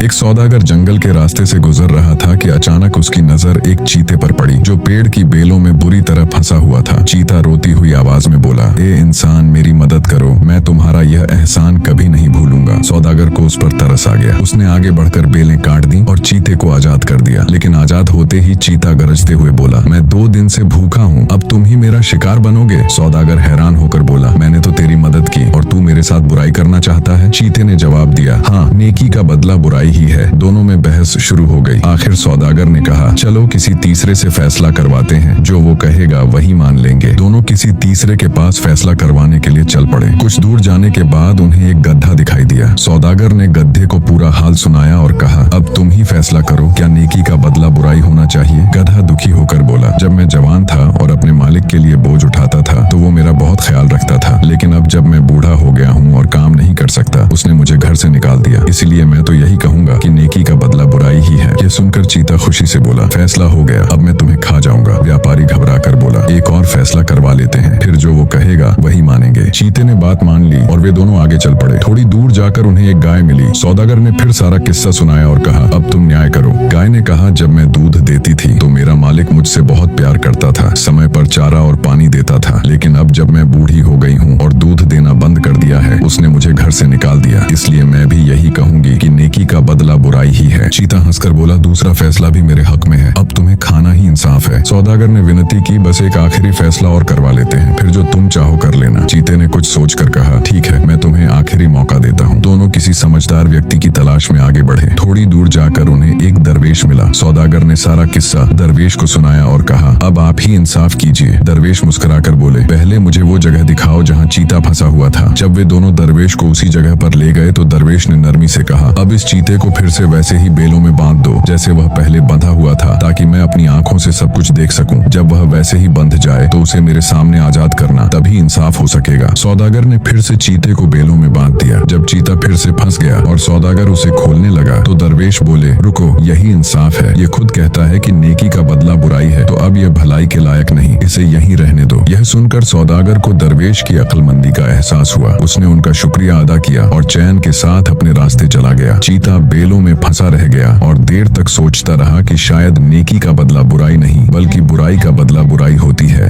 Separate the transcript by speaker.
Speaker 1: एक सौदागर जंगल के रास्ते से गुजर रहा था कि अचानक उसकी नजर एक चीते पर पड़ी जो पेड़ की बेलों में बुरी तरह फंसा हुआ था। चीता रोती हुई आवाज में बोला, ए इंसान, मेरी मदद करो, मैं तुम्हारा यह एहसान कभी नहीं भूलूंगा। सौदागर को उस पर तरस आ गया। उसने आगे बढ़कर बेलें काट दी और चीते को आजाद कर दिया। लेकिन आजाद होते ही चीता गरजते हुए बोला, मैं 2 दिन से भूखा हूँ, अब तुम ही मेरा शिकार बनोगे। सौदागर हैरान होकर बोला, मैंने तो तेरी मदद की और तू मेरे साथ बुराई करना चाहता है। चीते ने जवाब दिया, हाँ, नेकी का बदला बुराई ही है। दोनों में बहस शुरू हो गई। आखिर सौदागर ने कहा, चलो किसी तीसरे से फैसला करवाते हैं, जो वो कहेगा वही मान लेंगे। दोनों किसी तीसरे के पास फैसला करवाने के लिए चल पड़े। कुछ दूर जाने के बाद उन्हें एक गधा दिखाई दिया। सौदागर ने गधे को पूरा हाल सुनाया और कहा, अब तुम ही फैसला करो, क्या नेकी का बदला बुराई होना चाहिए। गधा दुखी होकर बोला, जब मैं जवान था और अपने मालिक के लिए बोझ उठाता था तो वो मेरा बहुत ख्याल रखता था, लेकिन अब जब मैं बूढ़ा हो गया हूँ और काम नहीं कर सकता, उसने मुझे घर से निकाल दिया। इसलिए मैं तो यही कहूंगा कि नेकी का बदला बुराई ही है। यह सुनकर चीता खुशी से बोला, फैसला हो गया, अब मैं तुम्हें खा जाऊंगा। व्यापारी घबरा कर बोला, एक और फैसला करवा लेते हैं, फिर जो वो कहेगा वही मानेंगे। चीते ने बात मान ली और वे दोनों आगे चल पड़े। थोड़ी दूर जाकर उन्हें एक गाय मिली। सौदागर ने फिर सारा किस्सा सुनाया और कहा, अब तुम न्याय करो। गाय ने कहा, जब मैं दूध देती थी तो मेरा मालिक मुझसे बहुत प्यार करता था, समय पर चारा और पानी देता था, लेकिन अब जब मैं बूढ़ी हो गई हूँ और दूध देना बंद कर दिया है, उसने मुझे घर से निकाल दिया। इसलिए मैं भी यही कहूंगी कि नेकी का बदला बुराई ही है। चीता हंसकर बोला, दूसरा फैसला भी मेरे हक में है, अब तुम्हें खाना ही इंसाफ है। सौदागर ने विनती की, बस एक आखिरी फैसला और करवा लेते हैं, फिर जो तुम चाहो कर लेना। चीते ने कुछ सोचकर कहा, ठीक है, मैं तुम्हें आखिरी मौका देता हूँ। दोनों किसी समझदार व्यक्ति की तलाश में आगे बढ़े। थोड़ी दूर जाकर उन्हें एक दरवेश मिला। सौदागर ने सारा किस्सा दरवेश को सुनाया और कहा, अब आप ही इंसाफ कीजिए। दरवेश मुस्कुराकर बोले, पहले मुझे वो जगह दिखाओ जहाँ चीता फंसा हुआ था। जब वे दोनों दरवेश को उसी जगह पर ले गए तो दरवेश ने नरमी से कहा, अब इस चीते को फिर से वैसे ही बेलों में बांध दो जैसे वह पहले बंधा हुआ था, ताकि मैं अपनी आंखों से सब कुछ देख सकूं। जब वह वैसे ही बंध जाए तो उसे मेरे सामने आजाद करना, तभी इंसाफ हो सकेगा। सौदागर ने फिर से चीते को बेलों में बांध दिया। जब चीता फिर से फंस गया और सौदागर उसे खोलने लगा तो दरवेश बोले, रुको, यही इंसाफ है। ये खुद कहता है कि नेकी का बदला बुराई है, तो अब यह भलाई के लायक नहीं, इसे यहीं रहने दो। यह सुनकर सौदागर को दरवेश की अक्लमंदी का एहसास हुआ। उसने उनका शुक्रिया अदा किया और चैन के साथ अपने रास्ते चला गया। चीता बेलों में फंसा रह गया और देर तक सोचता रहा कि शायद नेकी का बदला बुराई नहीं, बल्कि बुराई का बदला बुराई होती है।